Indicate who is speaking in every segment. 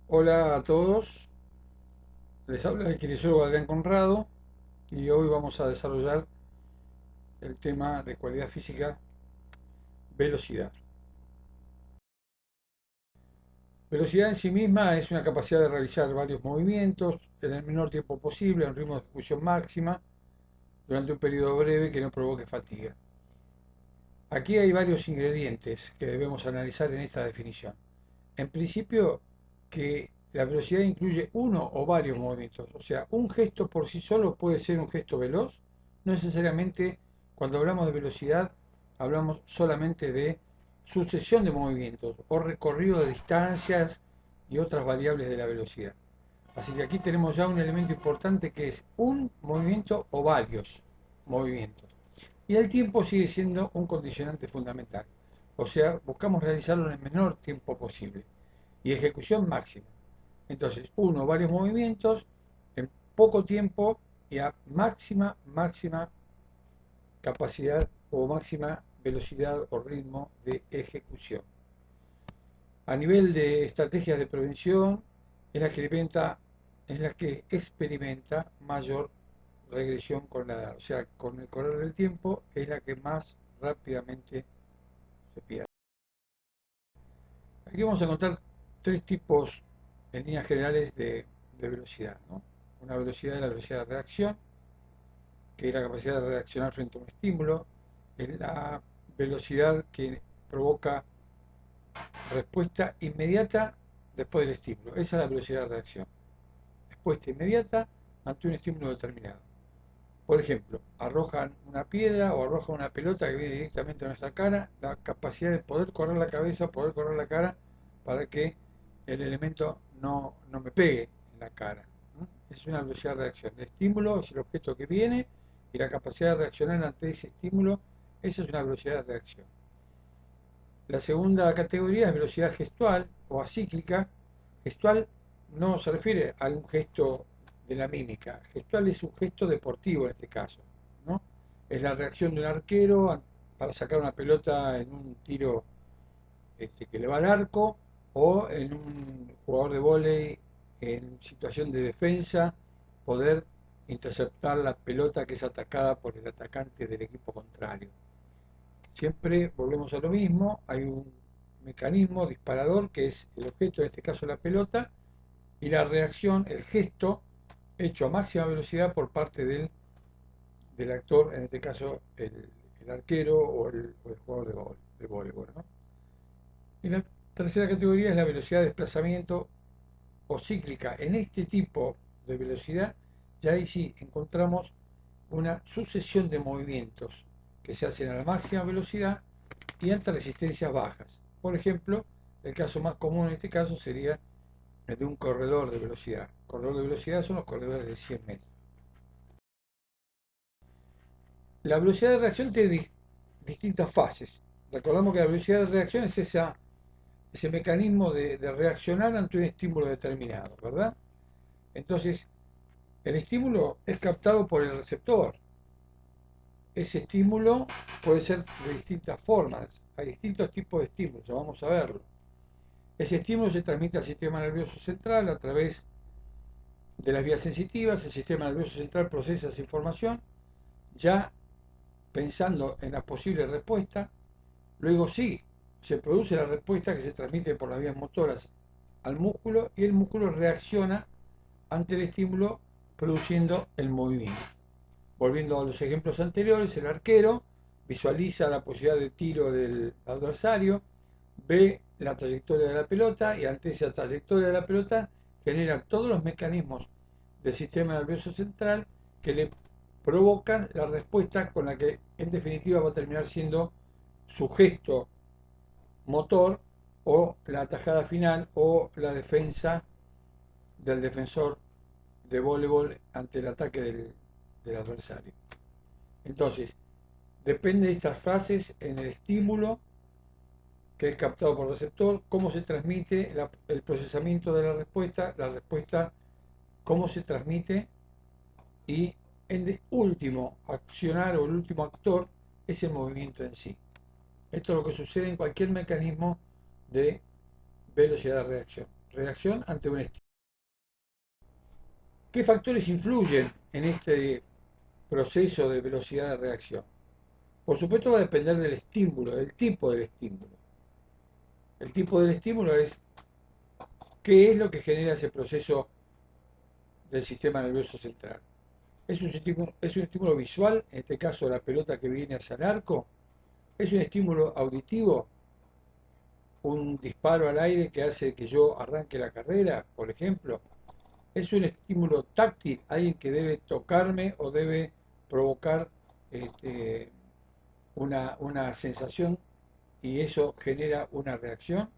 Speaker 1: Hola a todos, les habla el kinesiólogo Adrián Conrado y hoy vamos a desarrollar el tema de cualidad física, velocidad. Velocidad en sí misma es una capacidad de realizar varios movimientos en el menor tiempo posible, a un ritmo de ejecución máxima, durante un periodo breve que no provoque fatiga. Aquí hay varios ingredientes que debemos analizar en esta definición. En principio, que la velocidad incluye uno o varios movimientos. O sea, un gesto por sí solo puede ser un gesto veloz. No necesariamente cuando hablamos de velocidad hablamos solamente de sucesión de movimientos o recorrido de distancias y otras variables de la velocidad. Así que aquí tenemos ya un elemento importante que es un movimiento o varios movimientos. Y el tiempo sigue siendo un condicionante fundamental. O sea, buscamos realizarlo en el menor tiempo posible. Y ejecución máxima. Entonces, uno o varios movimientos en poco tiempo y a máxima capacidad o máxima velocidad o ritmo de ejecución. A nivel de estrategias de prevención, es la que experimenta mayor regresión con la edad. O sea, con el correr del tiempo es la que más rápidamente se pierde. Aquí vamos a encontrar tres tipos en líneas generales de velocidad, ¿no? Una velocidad es la velocidad de reacción, que es la capacidad de reaccionar frente a un estímulo, es la velocidad que provoca respuesta inmediata después del estímulo. Esa es la velocidad de reacción. Respuesta inmediata ante un estímulo determinado. Por ejemplo, arrojan una piedra o arrojan una pelota que viene directamente a nuestra cara, la capacidad de poder correr la cabeza, poder correr la cara para que el elemento no me pegue en la cara. ¿No? Es una velocidad de reacción. El estímulo es el objeto que viene y la capacidad de reaccionar ante ese estímulo, esa es una velocidad de reacción. La segunda categoría es velocidad gestual o acíclica. Gestual no se refiere a un gesto de la mímica. Gestual es un gesto deportivo en este caso, ¿no? Es la reacción de un arquero para sacar una pelota en un tiro que le va al arco o en un jugador de vóley en situación de defensa poder interceptar la pelota que es atacada por el atacante del equipo contrario. Siempre volvemos a lo mismo, hay un mecanismo disparador que es el objeto, en este caso la pelota, y la reacción, el gesto hecho a máxima velocidad por parte del actor, en este caso el arquero o el jugador de voleibol, ¿no? Y la tercera categoría es la velocidad de desplazamiento o cíclica. En este tipo de velocidad, ya ahí sí encontramos una sucesión de movimientos que se hacen a la máxima velocidad y ante resistencias bajas. Por ejemplo, el caso más común en este caso sería el de un corredor de velocidad. Corredor de velocidad son los corredores de 100 metros. La velocidad de reacción tiene distintas fases. Recordamos que la velocidad de reacción es ese mecanismo de reaccionar ante un estímulo determinado, ¿verdad? Entonces, el estímulo es captado por el receptor. Ese estímulo puede ser de distintas formas. Hay distintos tipos de estímulos, ya vamos a verlo. Ese estímulo se transmite al sistema nervioso central a través de las vías sensitivas. El sistema nervioso central procesa esa información ya pensando en la posible respuesta. Luego sí, se produce la respuesta que se transmite por las vías motoras al músculo y el músculo reacciona ante el estímulo produciendo el movimiento. Volviendo a los ejemplos anteriores, el arquero visualiza la posibilidad de tiro del adversario, ve la trayectoria de la pelota y ante esa trayectoria de la pelota genera todos los mecanismos del sistema nervioso central que le provocan la respuesta con la que en definitiva va a terminar siendo su gesto motor o la atajada final o la defensa del defensor de voleibol ante el ataque del adversario. Entonces, depende de estas fases en el estímulo que es captado por el receptor, cómo se transmite el procesamiento de la respuesta, cómo se transmite y el último accionar o el último actor es el movimiento en sí. Esto es lo que sucede en cualquier mecanismo de velocidad de reacción. reacción ante un estímulo. ¿Qué factores influyen en este proceso de velocidad de reacción? Por supuesto va a depender del estímulo, del tipo del estímulo. El tipo del estímulo es qué es lo que genera ese proceso del sistema nervioso central. Es un estímulo visual, en este caso la pelota que viene hacia el arco. Es un estímulo auditivo, un disparo al aire que hace que yo arranque la carrera, por ejemplo. Es un estímulo táctil, alguien que debe tocarme o debe provocar este, una sensación y eso genera una reacción.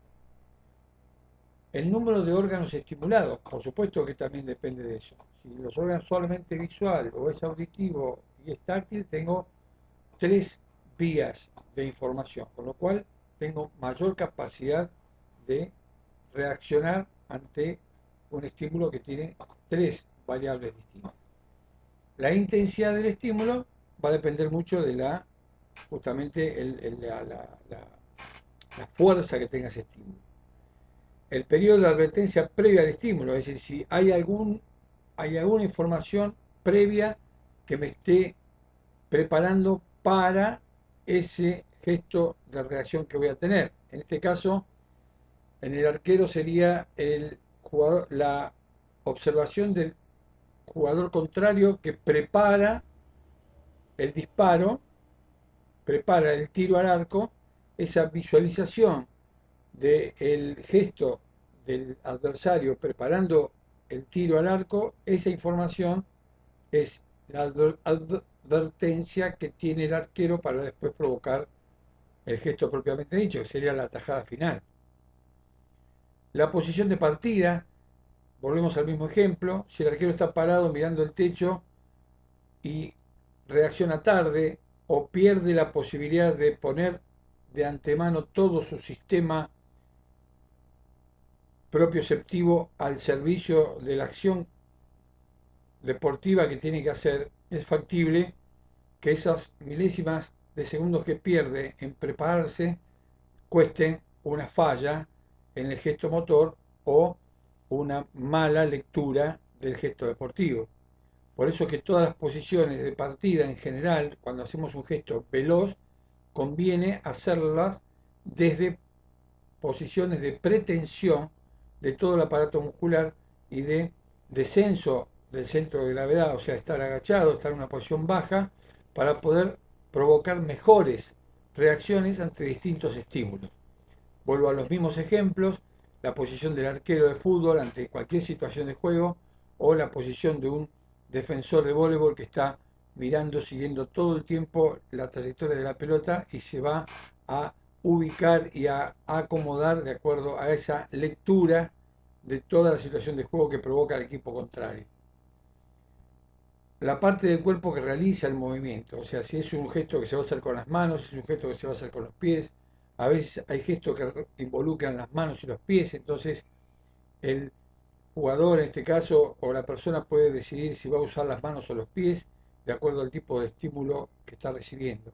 Speaker 1: El número de órganos estimulados, por supuesto que también depende de eso. Si los órganos solamente visual o es auditivo y es táctil, tengo 3 vías de información, con lo cual tengo mayor capacidad de reaccionar ante un estímulo que tiene 3 variables distintas. La intensidad del estímulo va a depender mucho de justamente la fuerza que tenga ese estímulo. El periodo de advertencia previa al estímulo, es decir, si hay alguna información previa que me esté preparando para ese gesto de reacción que voy a tener. En este caso, en el arquero sería la observación del jugador contrario que prepara el disparo, prepara el tiro al arco, esa visualización del gesto del adversario preparando el tiro al arco, esa información es la advertencia que tiene el arquero para después provocar el gesto propiamente dicho, que sería la tajada final. La posición de partida, volvemos al mismo ejemplo, si el arquero está parado mirando el techo y reacciona tarde o pierde la posibilidad de poner de antemano todo su sistema propioceptivo al servicio de la acción deportiva que tiene que hacer, es factible que esas milésimas de segundos que pierde en prepararse cuesten una falla en el gesto motor o una mala lectura del gesto deportivo. Por eso que todas las posiciones de partida en general, cuando hacemos un gesto veloz, conviene hacerlas desde posiciones de pretensión de todo el aparato muscular y de descenso del centro de gravedad, o sea, estar agachado, estar en una posición baja, para poder provocar mejores reacciones ante distintos estímulos. Vuelvo a los mismos ejemplos, la posición del arquero de fútbol ante cualquier situación de juego o la posición de un defensor de voleibol que está mirando, siguiendo todo el tiempo la trayectoria de la pelota y se va a ubicar y a acomodar de acuerdo a esa lectura de toda la situación de juego que provoca el equipo contrario. La parte del cuerpo que realiza el movimiento, o sea, si es un gesto que se va a hacer con las manos, si es un gesto que se va a hacer con los pies, a veces hay gestos que involucran las manos y los pies, entonces el jugador en este caso o la persona puede decidir si va a usar las manos o los pies de acuerdo al tipo de estímulo que está recibiendo.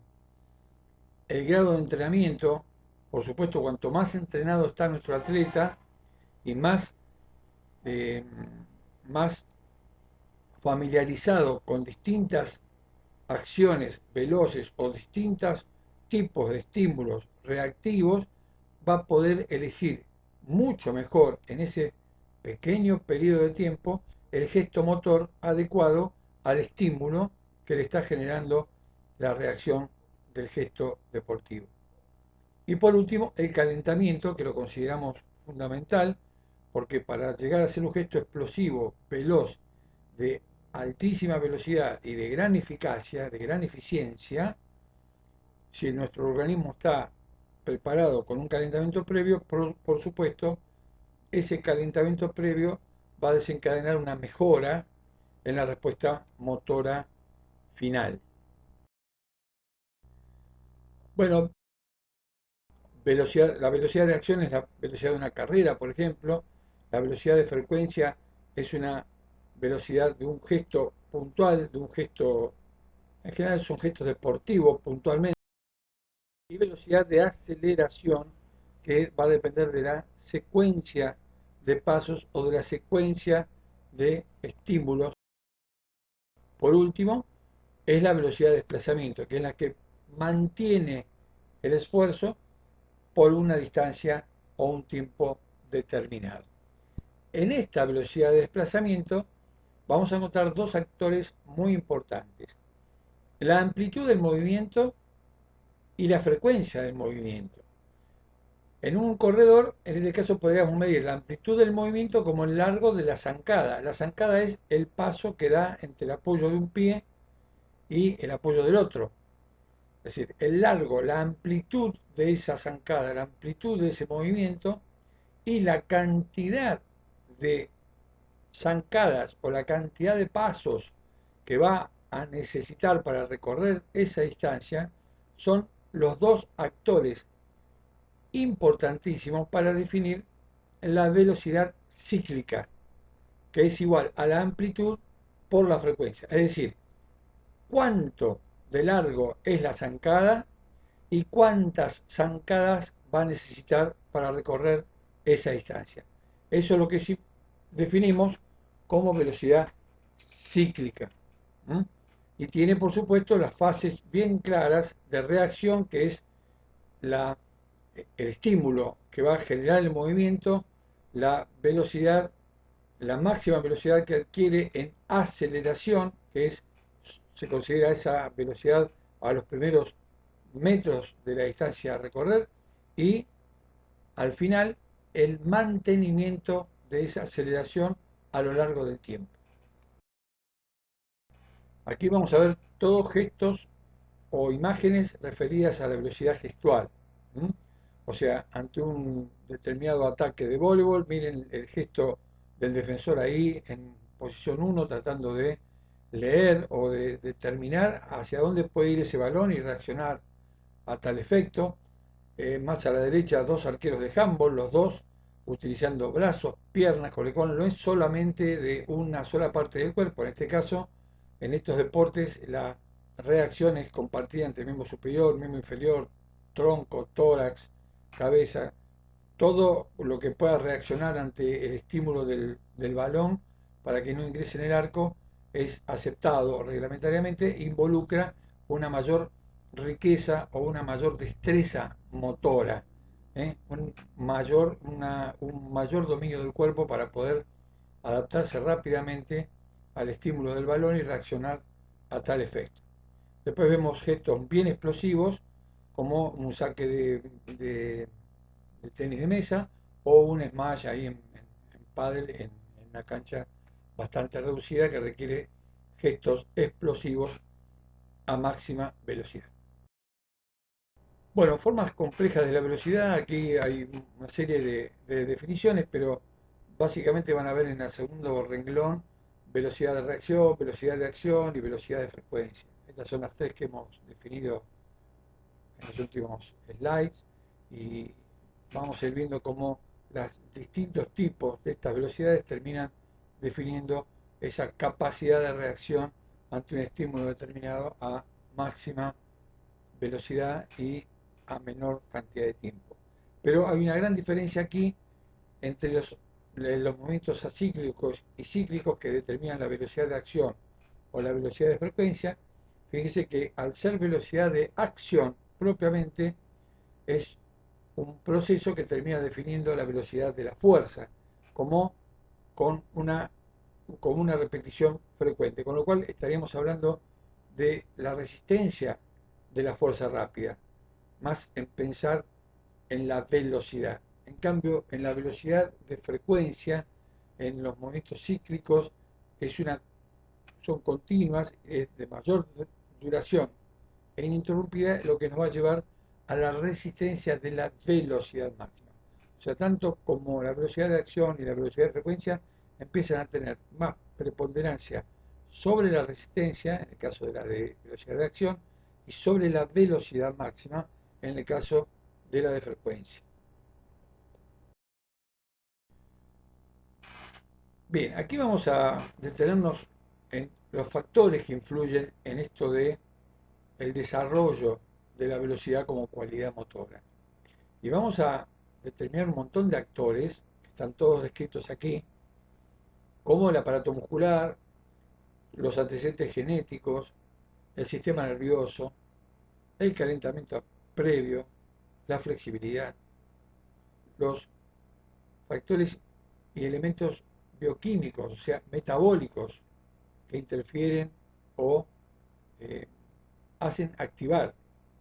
Speaker 1: El grado de entrenamiento, por supuesto, cuanto más entrenado está nuestro atleta y eh, más familiarizado con distintas acciones veloces o distintos tipos de estímulos reactivos, va a poder elegir mucho mejor en ese pequeño periodo de tiempo el gesto motor adecuado al estímulo que le está generando la reacción del gesto deportivo. Y por último, el calentamiento, que lo consideramos fundamental, porque para llegar a ser un gesto explosivo, veloz, de altísima velocidad y de gran eficacia, de gran eficiencia, si nuestro organismo está preparado con un calentamiento previo, por supuesto, ese calentamiento previo va a desencadenar una mejora en la respuesta motora final. Bueno, la velocidad de acción es la velocidad de una carrera, por ejemplo. La velocidad de frecuencia es una velocidad de un gesto puntual, de un gesto, en general son gestos deportivos puntualmente. Y velocidad de aceleración que va a depender de la secuencia de pasos o de la secuencia de estímulos. Por último, es la velocidad de desplazamiento, que es la que mantiene el esfuerzo por una distancia o un tiempo determinado. En esta velocidad de desplazamiento vamos a encontrar dos actores muy importantes: la amplitud del movimiento y la frecuencia del movimiento. En un corredor, en este caso, podríamos medir la amplitud del movimiento como el largo de la zancada. La zancada es el paso que da entre el apoyo de un pie y el apoyo del otro. Es decir, el largo, la amplitud de esa zancada, la amplitud de ese movimiento y la cantidad de zancadas o la cantidad de pasos que va a necesitar para recorrer esa distancia son los dos actores importantísimos para definir la velocidad cíclica, que es igual a la amplitud por la frecuencia. Es decir, cuánto de largo es la zancada y cuántas zancadas va a necesitar para recorrer esa distancia. Eso es lo que sí definimos como velocidad cíclica. ¿Mm? Y tiene, por supuesto, las fases bien claras de reacción, que es el estímulo que va a generar el movimiento, la velocidad, la máxima velocidad que adquiere en aceleración, que se considera esa velocidad a los primeros metros de la distancia a recorrer, y al final el mantenimiento de esa aceleración a lo largo del tiempo. Aquí vamos a ver todos gestos o imágenes referidas a la velocidad gestual. ¿Mm? O sea, ante un determinado ataque de voleibol, miren el gesto del defensor ahí en posición 1 tratando de leer o de determinar hacia dónde puede ir ese balón y reaccionar a tal efecto. Más a la derecha, dos arqueros de handball, los dos utilizando brazos, piernas, con lo cual no es solamente de una sola parte del cuerpo. En este caso, en estos deportes, la reacción es compartida entre miembro superior, miembro inferior, tronco, tórax, cabeza, todo lo que pueda reaccionar ante el estímulo del balón para que no ingrese en el arco es aceptado reglamentariamente, involucra una mayor riqueza o una mayor destreza motora, un mayor dominio del cuerpo para poder adaptarse rápidamente al estímulo del balón y reaccionar a tal efecto. Después vemos gestos bien explosivos, como un saque de tenis de mesa o un smash ahí en pádel en una cancha bastante reducida que requiere gestos explosivos a máxima velocidad. Bueno, formas complejas de la velocidad, aquí hay una serie de definiciones, pero básicamente van a ver en el segundo renglón velocidad de reacción, velocidad de acción y velocidad de frecuencia. Estas son las tres que hemos definido en los últimos slides y vamos a ir viendo cómo los distintos tipos de estas velocidades terminan definiendo esa capacidad de reacción ante un estímulo determinado a máxima velocidad y a menor cantidad de tiempo. Pero hay una gran diferencia aquí entre los movimientos acíclicos y cíclicos que determinan la velocidad de acción o la velocidad de frecuencia. Fíjense que al ser velocidad de acción propiamente es un proceso que termina definiendo la velocidad de la fuerza como con una repetición frecuente, con lo cual estaríamos hablando de la resistencia de la fuerza rápida, más en pensar en la velocidad. En cambio, en la velocidad de frecuencia, en los movimientos cíclicos, son continuas, es de mayor duración e ininterrumpida, lo que nos va a llevar a la resistencia de la velocidad máxima. O sea, tanto como la velocidad de acción y la velocidad de frecuencia empiezan a tener más preponderancia sobre la resistencia, en el caso de la de velocidad de acción, y sobre la velocidad máxima, en el caso de la de frecuencia. Bien, aquí vamos a detenernos en los factores que influyen en esto de el desarrollo de la velocidad como cualidad motora. Y vamos a determinar un montón de actores que están todos descritos aquí, como el aparato muscular, los antecedentes genéticos, el sistema nervioso, el calentamiento previo, la flexibilidad, los factores y elementos bioquímicos, o sea, metabólicos, que interfieren o eh, hacen activar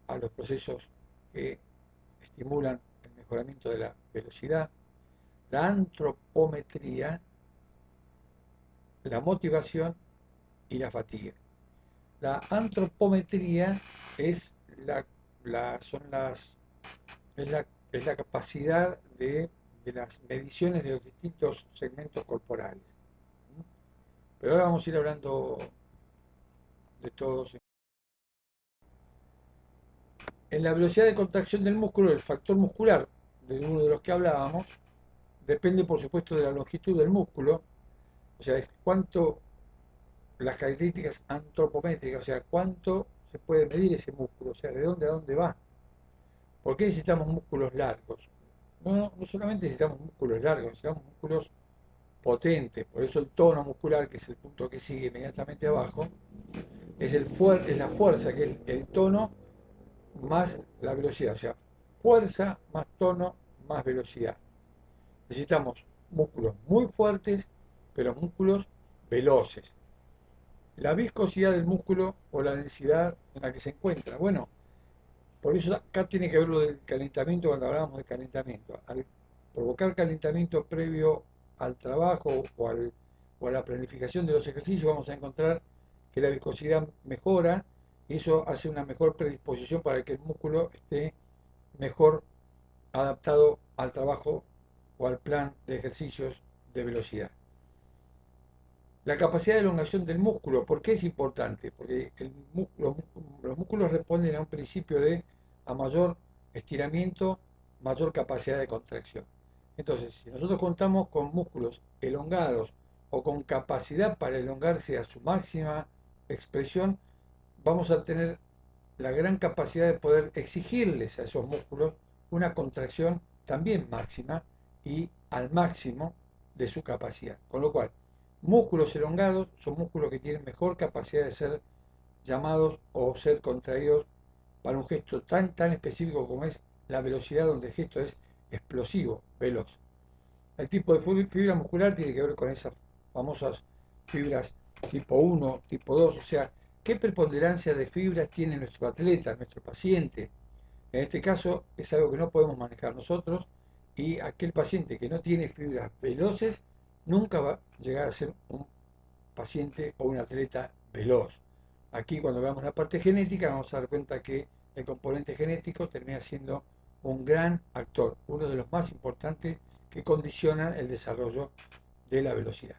Speaker 1: a los procesos que estimulan el mejoramiento de la velocidad, la antropometría, la motivación y la fatiga. La antropometría es son es la capacidad de las mediciones de los distintos segmentos corporales. Pero ahora vamos a ir hablando de todos. En la velocidad de contracción del músculo, el factor muscular, de uno de los que hablábamos, depende por supuesto de la longitud del músculo, o sea, es cuánto, las características antropométricas, o sea, cuánto se puede medir ese músculo, o sea, de dónde a dónde va. ¿Por qué necesitamos músculos largos? No solamente necesitamos músculos largos, necesitamos músculos potentes. Por eso el tono muscular, que es el punto que sigue inmediatamente abajo, es la fuerza, que es el tono más la velocidad. O sea, fuerza más tono más velocidad. Necesitamos músculos muy fuertes, pero músculos veloces. La viscosidad del músculo o la densidad en la que se encuentra. Bueno, por eso acá tiene que ver lo del calentamiento cuando hablábamos de calentamiento. Al provocar calentamiento previo al trabajo o a la planificación de los ejercicios, vamos a encontrar que la viscosidad mejora y eso hace una mejor predisposición para que el músculo esté mejor adaptado al trabajo o al plan de ejercicios de velocidad. La capacidad de elongación del músculo, ¿por qué es importante? Porque los músculos responden a un principio de a mayor estiramiento, mayor capacidad de contracción. Entonces, si nosotros contamos con músculos elongados o con capacidad para elongarse a su máxima expresión, vamos a tener la gran capacidad de poder exigirles a esos músculos una contracción también máxima y al máximo de su capacidad. Con lo cual, músculos elongados son músculos que tienen mejor capacidad de ser llamados o ser contraídos para un gesto tan específico como es la velocidad, donde el gesto es explosivo, veloz. El tipo de fibra muscular tiene que ver con esas famosas fibras tipo 1, tipo 2, o sea, qué preponderancia de fibras tiene nuestro atleta, nuestro paciente. En este caso es algo que no podemos manejar nosotros y aquel paciente que no tiene fibras veloces nunca va a llegar a ser un paciente o un atleta veloz. Aquí cuando veamos la parte genética vamos a dar cuenta que el componente genético termina siendo un gran actor, uno de los más importantes que condicionan el desarrollo de la velocidad.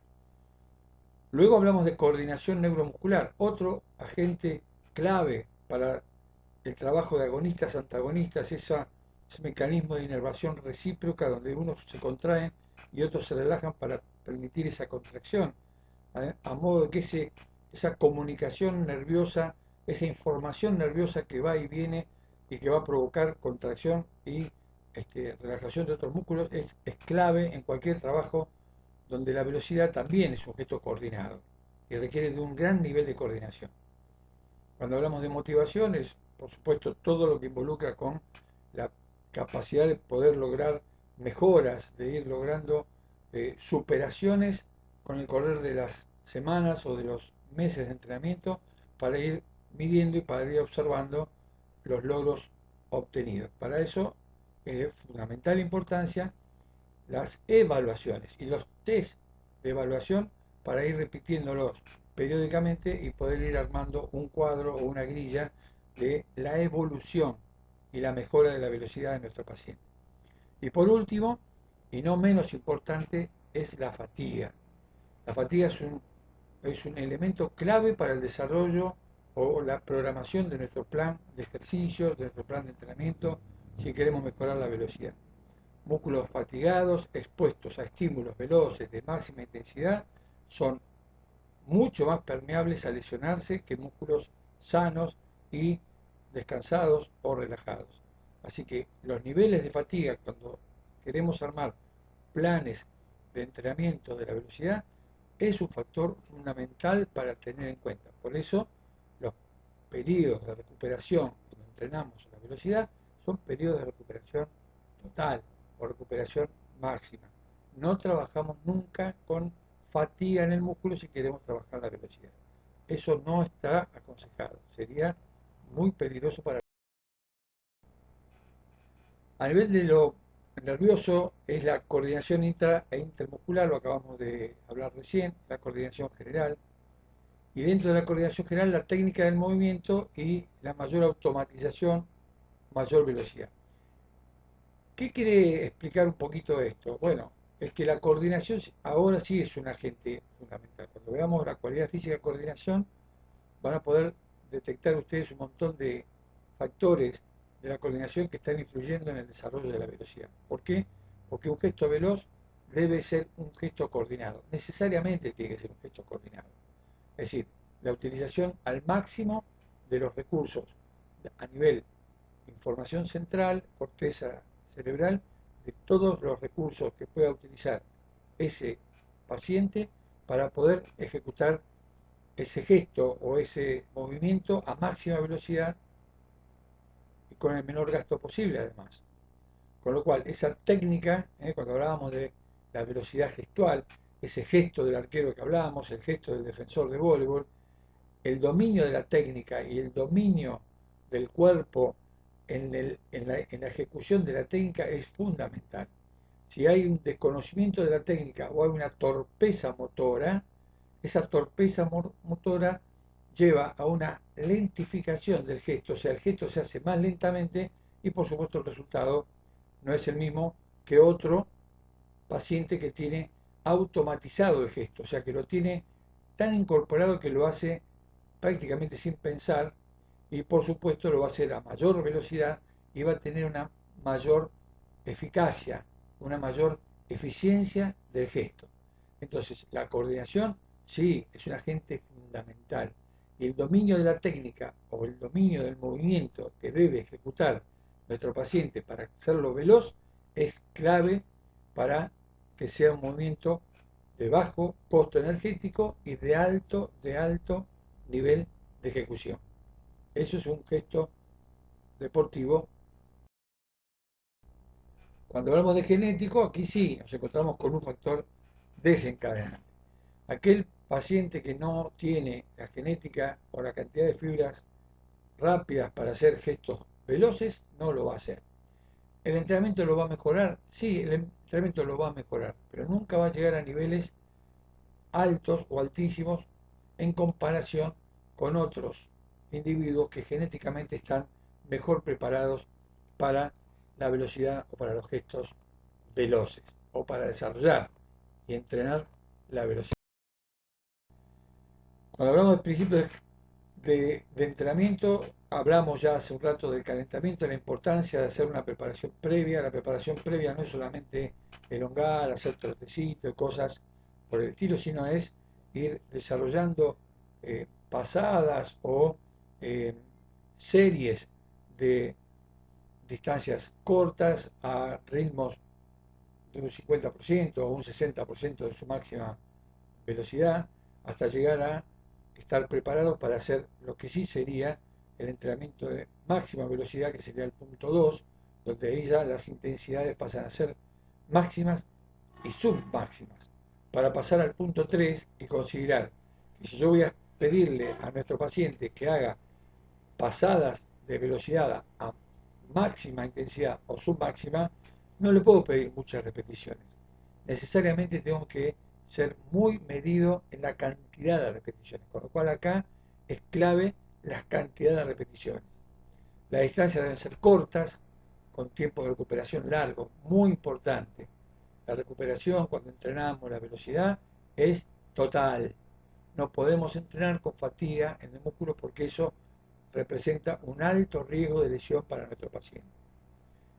Speaker 1: Luego hablamos de coordinación neuromuscular, otro agente clave para el trabajo de agonistas, antagonistas, ese mecanismo de inervación recíproca donde unos se contraen y otros se relajan para permitir esa contracción, a modo de que esa comunicación nerviosa, esa información nerviosa que va y viene y que va a provocar contracción y relajación de otros músculos es clave en cualquier trabajo donde la velocidad también es un gesto coordinado y requiere de un gran nivel de coordinación. Cuando hablamos de motivación es, por supuesto, todo lo que involucra con la capacidad de poder lograr mejoras, de ir logrando superaciones con el correr de las semanas o de los meses de entrenamiento para ir midiendo y para ir observando los logros obtenidos. Para eso es de fundamental importancia las evaluaciones y los test de evaluación para ir repitiéndolos periódicamente y poder ir armando un cuadro o una grilla de la evolución y la mejora de la velocidad de nuestro paciente. Y por último, y no menos importante, es la fatiga. La fatiga es un elemento clave para el desarrollo o la programación de nuestro plan de ejercicios, de nuestro plan de entrenamiento, si queremos mejorar la velocidad. Músculos fatigados, expuestos a estímulos veloces de máxima intensidad, son mucho más permeables a lesionarse que músculos sanos y descansados o relajados. Así que los niveles de fatiga, cuando queremos armar planes de entrenamiento de la velocidad es un factor fundamental para tener en cuenta. Por eso los periodos de recuperación cuando entrenamos la velocidad son periodos de recuperación total o recuperación máxima. No trabajamos nunca con fatiga en el músculo si queremos trabajar la velocidad. Eso no está aconsejado, sería muy peligroso para... A nivel de lo nervioso es la coordinación intra e intermuscular, lo acabamos de hablar recién, la coordinación general, y dentro de la coordinación general la técnica del movimiento y la mayor automatización, mayor velocidad. ¿Qué quiere explicar un poquito esto? Bueno, es que la coordinación ahora sí es un agente fundamental. Cuando veamos la cualidad física de coordinación, van a poder detectar ustedes un montón de factores de la coordinación que están influyendo en el desarrollo de la velocidad. ¿Por qué? Porque un gesto veloz debe ser un gesto coordinado. Necesariamente tiene que ser un gesto coordinado. Es decir, la utilización al máximo de los recursos a nivel información central, corteza cerebral, de todos los recursos que pueda utilizar ese paciente para poder ejecutar ese gesto o ese movimiento a máxima velocidad y con el menor gasto posible además. Con lo cual, esa técnica, cuando hablábamos de la velocidad gestual, ese gesto del arquero que hablábamos, el gesto del defensor de voleibol, el dominio de la técnica y el dominio del cuerpo en la ejecución de la técnica es fundamental. Si hay un desconocimiento de la técnica o hay una torpeza motora, esa torpeza motora lleva a una lentificación del gesto, o sea, el gesto se hace más lentamente y por supuesto el resultado no es el mismo que otro paciente que tiene automatizado el gesto, o sea, que lo tiene tan incorporado que lo hace prácticamente sin pensar y por supuesto lo va a hacer a mayor velocidad y va a tener una mayor eficacia, una mayor eficiencia del gesto. Entonces, la coordinación sí es un agente fundamental y el dominio de la técnica o el dominio del movimiento que debe ejecutar nuestro paciente para hacerlo veloz es clave para que sea un movimiento de bajo costo energético y de alto nivel de ejecución. Eso es un gesto deportivo. Cuando hablamos de genético, aquí sí nos encontramos con un factor desencadenante. Aquel paciente que no tiene la genética o la cantidad de fibras rápidas para hacer gestos veloces, no lo va a hacer. ¿El entrenamiento lo va a mejorar? Sí, el entrenamiento lo va a mejorar, pero nunca va a llegar a niveles altos o altísimos en comparación con otros individuos que genéticamente están mejor preparados para la velocidad o para los gestos veloces o para desarrollar y entrenar la velocidad. Cuando hablamos de principios de entrenamiento, hablamos ya hace un rato del calentamiento, la importancia de hacer una preparación previa. La preparación previa no es solamente elongar, hacer trotecitos, cosas por el estilo, sino es ir desarrollando pasadas o eh, series de distancias cortas a ritmos de un 50% o un 60% de su máxima velocidad, hasta llegar a estar preparados para hacer lo que sí sería el entrenamiento de máxima velocidad, que sería el punto 2, donde ahí ya las intensidades pasan a ser máximas y submáximas, para pasar al punto 3 y considerar que si yo voy a pedirle a nuestro paciente que haga pasadas de velocidad a máxima intensidad o submáxima, no le puedo pedir muchas repeticiones. Necesariamente tengo que ser muy medido en la cantidad de repeticiones, con lo cual acá es clave la cantidad de repeticiones. Las distancias deben ser cortas, con tiempos de recuperación largos, muy importante. La recuperación cuando entrenamos la velocidad es total. No podemos entrenar con fatiga en el músculo porque eso representa un alto riesgo de lesión para nuestro paciente.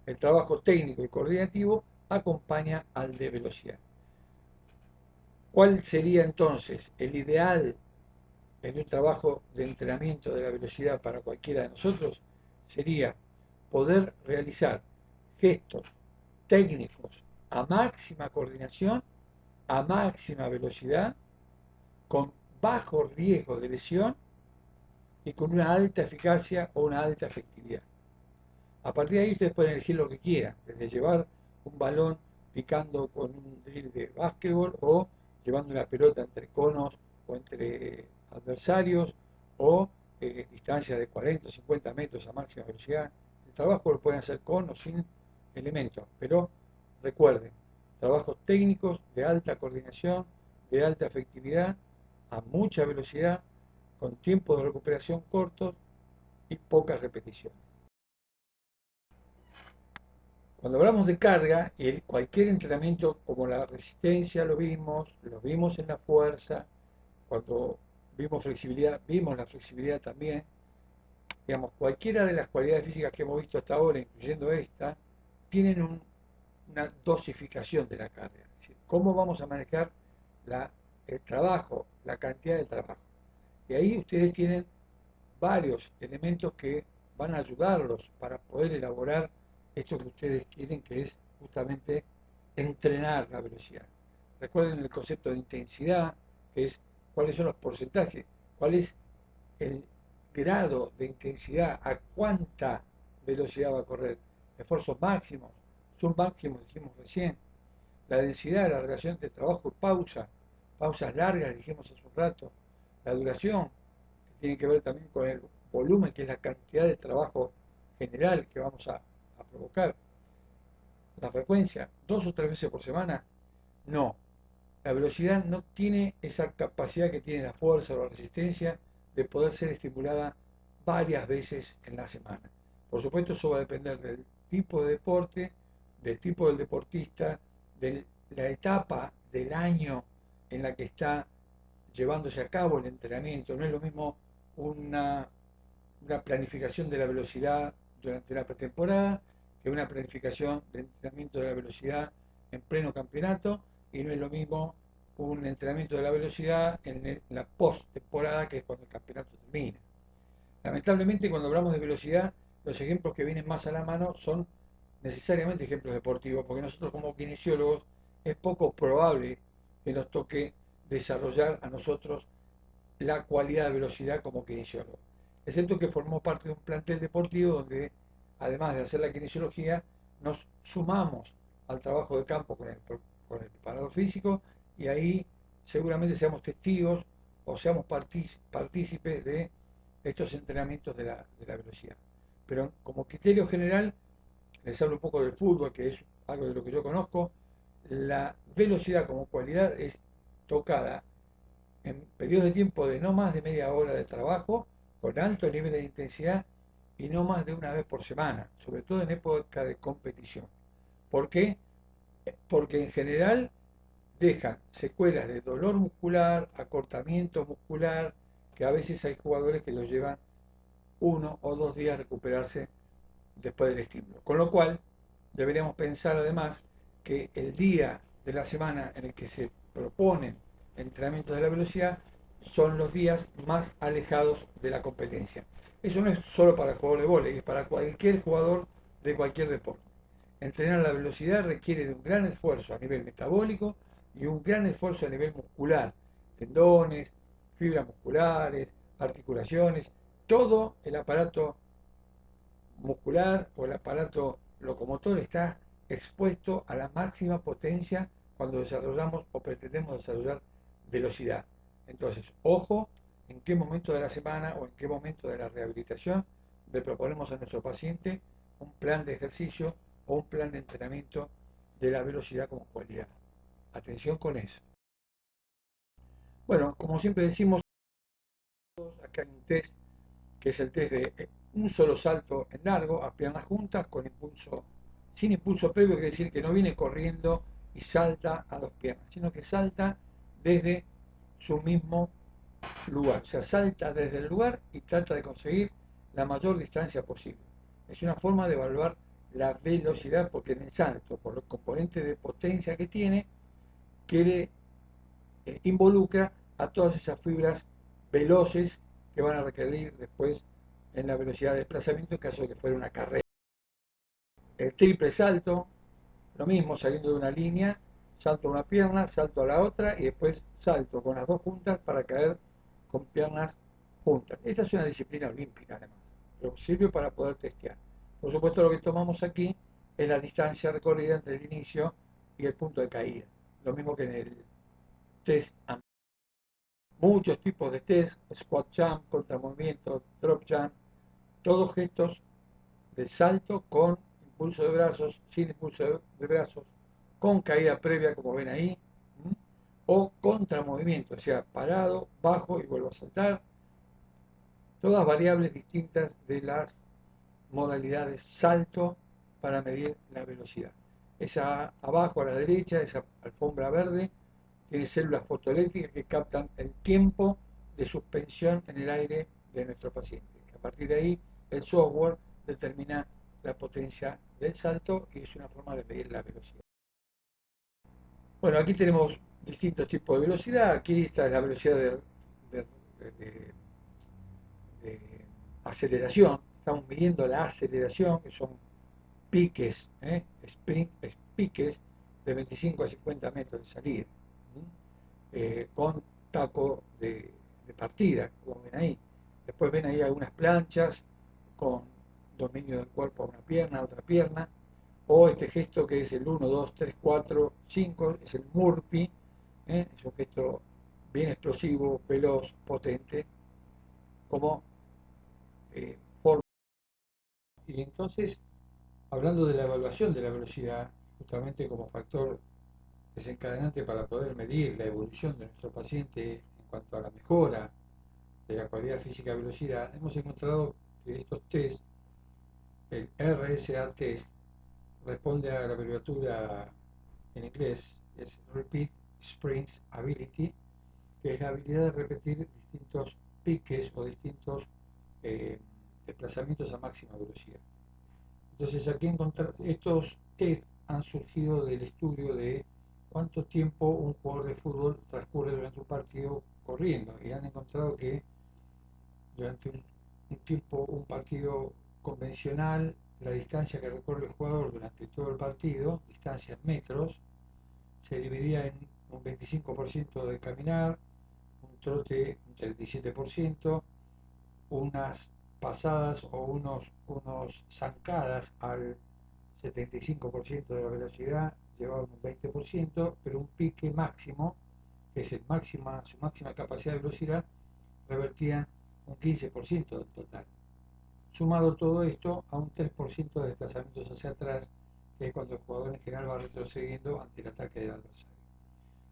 Speaker 1: El trabajo técnico y coordinativo acompaña al de velocidad. ¿Cuál sería entonces el ideal en un trabajo de entrenamiento de la velocidad para cualquiera de nosotros? Sería poder realizar gestos técnicos a máxima coordinación a máxima velocidad, con bajo riesgo de lesión y con una alta eficacia o una alta efectividad. A partir de ahí ustedes pueden elegir lo que quieran, desde llevar un balón picando con un drill de básquetbol o llevando una pelota entre conos o entre adversarios o distancias de 40 o 50 metros a máxima velocidad. El trabajo lo pueden hacer con o sin elementos, pero recuerden, trabajos técnicos de alta coordinación, de alta efectividad, a mucha velocidad, con tiempos de recuperación cortos y pocas repeticiones. Cuando hablamos de carga, cualquier entrenamiento como la resistencia lo vimos en la fuerza, cuando vimos flexibilidad, vimos la flexibilidad también. Digamos, cualquiera de las cualidades físicas que hemos visto hasta ahora, incluyendo esta, tienen una dosificación de la carga. Es decir, cómo vamos a manejar el trabajo, la cantidad de trabajo. Y ahí ustedes tienen varios elementos que van a ayudarlos para poder elaborar esto que ustedes quieren, que es justamente entrenar la velocidad. Recuerden el concepto de intensidad, que es cuáles son los porcentajes, cuál es el grado de intensidad, a cuánta velocidad va a correr, esfuerzos máximos, submáximos, dijimos recién, la densidad, la relación entre trabajo y pausa, pausas largas, dijimos hace un rato, la duración, que tiene que ver también con el volumen, que es la cantidad de trabajo general que vamos a provocar. La frecuencia, 2 o 3 veces por semana, no. La velocidad no tiene esa capacidad que tiene la fuerza o la resistencia de poder ser estimulada varias veces en la semana. Por supuesto, eso va a depender del tipo de deporte, del tipo del deportista, de la etapa del año en la que está llevándose a cabo el entrenamiento. No es lo mismo una, una planificación de la velocidad durante una pretemporada que una planificación de entrenamiento de la velocidad en pleno campeonato, y no es lo mismo un entrenamiento de la velocidad en la post-temporada, que es cuando el campeonato termina. Lamentablemente, cuando hablamos de velocidad, los ejemplos que vienen más a la mano son necesariamente ejemplos deportivos, porque nosotros como kinesiólogos es poco probable que nos toque desarrollar a nosotros la cualidad de velocidad como kinesiólogo, excepto que formó parte de un plantel deportivo donde, además de hacer la kinesiología, nos sumamos al trabajo de campo con el preparador físico, y ahí seguramente seamos testigos o seamos partícipes de estos entrenamientos de la velocidad. Pero como criterio general, les hablo un poco del fútbol, que es algo de lo que yo conozco. La velocidad como cualidad es tocada en periodos de tiempo de no más de media hora de trabajo, con alto nivel de intensidad y no más de una vez por semana, sobre todo en época de competición. ¿Por qué? Porque en general dejan secuelas de dolor muscular, acortamiento muscular, que a veces hay jugadores que los llevan 1 o 2 días a recuperarse después del estímulo. Con lo cual, deberíamos pensar además que el día de la semana en el que se proponen entrenamientos de la velocidad son los días más alejados de la competencia. Eso no es solo para el jugador de vóley, es para cualquier jugador de cualquier deporte. Entrenar la velocidad requiere de un gran esfuerzo a nivel metabólico y un gran esfuerzo a nivel muscular, tendones, fibras musculares, articulaciones, todo el aparato muscular o el aparato locomotor está expuesto a la máxima potencia cuando desarrollamos o pretendemos desarrollar velocidad. Entonces, ojo en qué momento de la semana o en qué momento de la rehabilitación le proponemos a nuestro paciente un plan de ejercicio o un plan de entrenamiento de la velocidad como cualidad. Atención con eso. Bueno, como siempre decimos, acá hay un test que es el test de un solo salto en largo, a piernas juntas, con impulso, sin impulso previo, quiere decir que no viene corriendo y salta a 2 piernas, sino que salta desde su mismo lugar, o sea, salta desde el lugar y trata de conseguir la mayor distancia posible. Es una forma de evaluar la velocidad, porque en el salto, por los componentes de potencia que tiene, quiere, involucra a todas esas fibras veloces que van a requerir después en la velocidad de desplazamiento en caso de que fuera una carrera. El triple salto, lo mismo, saliendo de una línea salto a una pierna, salto a la otra y después salto con las dos juntas para caer con piernas juntas. Esta es una disciplina olímpica además, pero sirve para poder testear. Por supuesto lo que tomamos aquí es la distancia recorrida entre el inicio y el punto de caída. Lo mismo que en el test. Muchos tipos de test, squat jump, contramovimiento, drop jump, todos gestos de salto con impulso de brazos, sin impulso de brazos, con caída previa como ven ahí, o contramovimiento, o sea, parado, bajo y vuelvo a saltar, todas variables distintas de las modalidades salto para medir la velocidad. Esa abajo a la derecha, esa alfombra verde, tiene células fotoeléctricas que captan el tiempo de suspensión en el aire de nuestro paciente. A partir de ahí, el software determina la potencia del salto y es una forma de medir la velocidad. Bueno, aquí tenemos distintos tipos de velocidad. Aquí está la velocidad de- de- de aceleración. Estamos midiendo la aceleración, que son piques, piques de 25 a 50 metros de salida, con taco de partida, como ven ahí. Después ven ahí algunas planchas con dominio del cuerpo a una pierna, a otra pierna, o este gesto que es el 1, 2, 3, 4, 5, es el Murphy, es un gesto bien explosivo, veloz, potente, como forma. Y entonces, hablando de la evaluación de la velocidad, justamente como factor desencadenante para poder medir la evolución de nuestro paciente en cuanto a la mejora de la cualidad física de velocidad, hemos encontrado que estos test, el RSA test, responde a la abreviatura en inglés, es Repeat Springs Ability, que es la habilidad de repetir distintos piques o distintos eh, desplazamientos a máxima velocidad. Entonces aquí encontrar estos test han surgido del estudio de cuánto tiempo un jugador de fútbol transcurre durante un partido corriendo y han encontrado que durante un tiempo, un partido convencional, la distancia que recorre el jugador durante todo el partido, distancia en metros, se dividía en un 25% de caminar, un trote un 37%, unas pasadas o unos zancadas al 75% de la velocidad, llevaban un 20%, pero un pique máximo, que es su máxima capacidad de velocidad, revertían un 15% del total. Sumado todo esto a un 3% de desplazamientos hacia atrás, que es cuando el jugador en general va retrocediendo ante el ataque del adversario.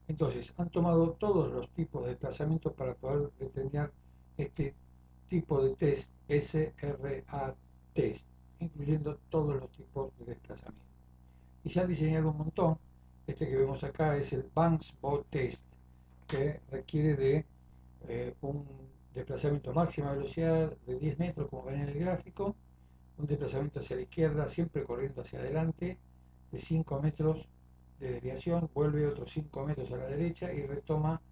Speaker 1: Entonces, han tomado todos los tipos de desplazamientos para poder determinar este tipo de test, SRA test, incluyendo todos los tipos de desplazamiento. Y se han diseñado un montón. Este que vemos acá es el Banks Bow Test, que requiere de un desplazamiento a máxima velocidad de 10 metros, como ven en el gráfico, un desplazamiento hacia la izquierda, siempre corriendo hacia adelante, de 5 metros de desviación, vuelve otros 5 metros a la derecha y retoma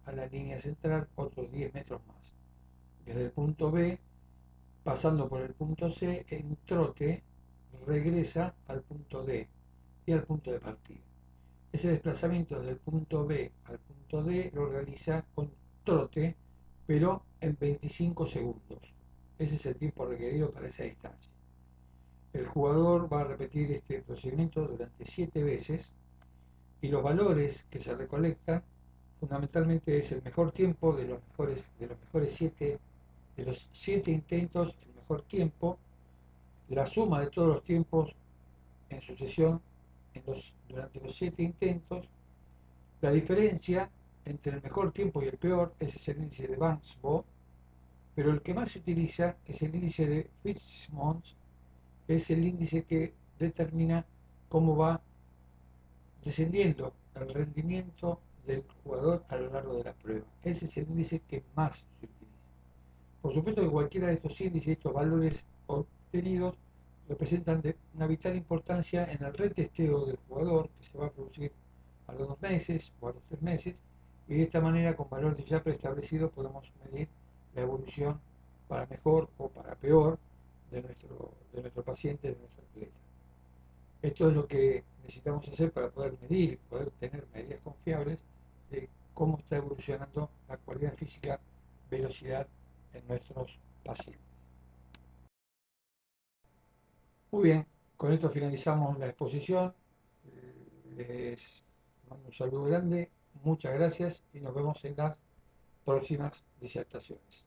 Speaker 1: a la línea central otros 10 metros más. Desde el punto B, pasando por el punto C, en trote regresa al punto D y al punto de partida. Ese desplazamiento del punto B al punto D lo realiza con trote, pero en 25 segundos. Ese es el tiempo requerido para esa distancia. El jugador va a repetir este procedimiento durante 7 veces y los valores que se recolectan fundamentalmente es el mejor tiempo de los mejores 7 de los 7 intentos, el mejor tiempo, la suma de todos los tiempos en sucesión durante los 7 intentos, la diferencia entre el mejor tiempo y el peor, ese es el índice de Banks-Boo, pero el que más se utiliza es el índice de Fitzsimmons, que es el índice que determina cómo va descendiendo el rendimiento del jugador a lo largo de la prueba. Ese es el índice que más se utiliza. Por supuesto que cualquiera de estos índices, estos valores obtenidos, representan de una vital importancia en el retesteo del jugador, que se va a producir a los 2 meses o a los 3 meses, y de esta manera, con valores ya preestablecidos, podemos medir la evolución para mejor o para peor de nuestro paciente, de nuestro atleta. Esto es lo que necesitamos hacer para poder medir y poder tener medidas confiables de cómo está evolucionando la cualidad física, velocidad en nuestros pacientes. Muy bien, con esto finalizamos la exposición. Les mando un saludo grande, muchas gracias y nos vemos en las próximas disertaciones.